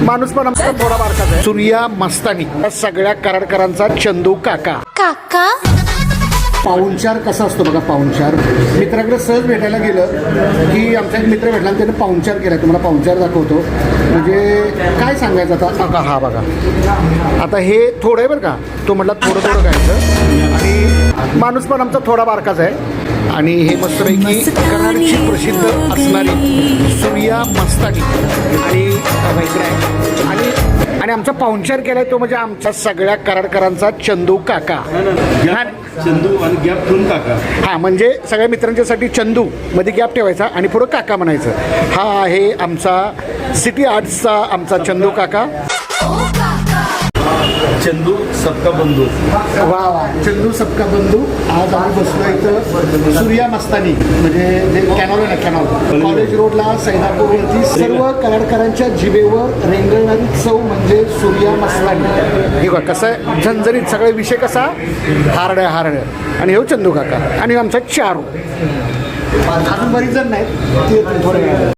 माणूस पण आमचा थोडा बारकाच आहे. सूर्या मस्तानी या सगळ्या कराडकरांचा चंदू काका. काका पाहुणचार कसा असतो बघा. पाहुणचार मित्राकडे सहज भेटायला गेलं की आमचा एक मित्र भेटला आणि त्याने पाहुणचार केला. तुम्हाला पाहुणचार दाखवतो. म्हणजे काय सांगायचं आता. हा बघा आता हे थोडं आहे बरं का. तो म्हटला थोडं थोडं खायचं. आणि माणूस पण आमचा थोडा बारकाच आहे. आणि हे मस्तपैकी कराडची प्रसिद्ध असणारी सूर्या मस्तानी आणि इकडे आहे. आणि आमचा पाहुणचार केलाय तो म्हणजे आमच्या सगळ्या कराडकरांचा चंदू काका. चंदू आणि गॅप ठेवून काका. हा म्हणजे सगळ्या मित्रांच्यासाठी चंदू मध्ये गॅप ठेवायचा आणि पुढं काका म्हणायचं. हा आहे आमचा सिटी आर्ट्सचा आमचा चंदू काका. चंदू सबका बंधू. वा चंदू सबका बंधू. आज आम्ही बसलो इथं सूर्या मस्तानी म्हणजे जे कॅनॉल आहे ना, कॅनॉल कॉलेज रोडला सैदापूरवरती सर्व कराडकरांच्या जिभेवर रेंगणारी चव म्हणजे सूर्या मस्तानी. हे बघ कसं आहे झणझणीत सगळे विषय कसा हारड्या आणि हे चंदू काका आणि आमचा चारू. अजून बरीच जण नाहीत ते थोडे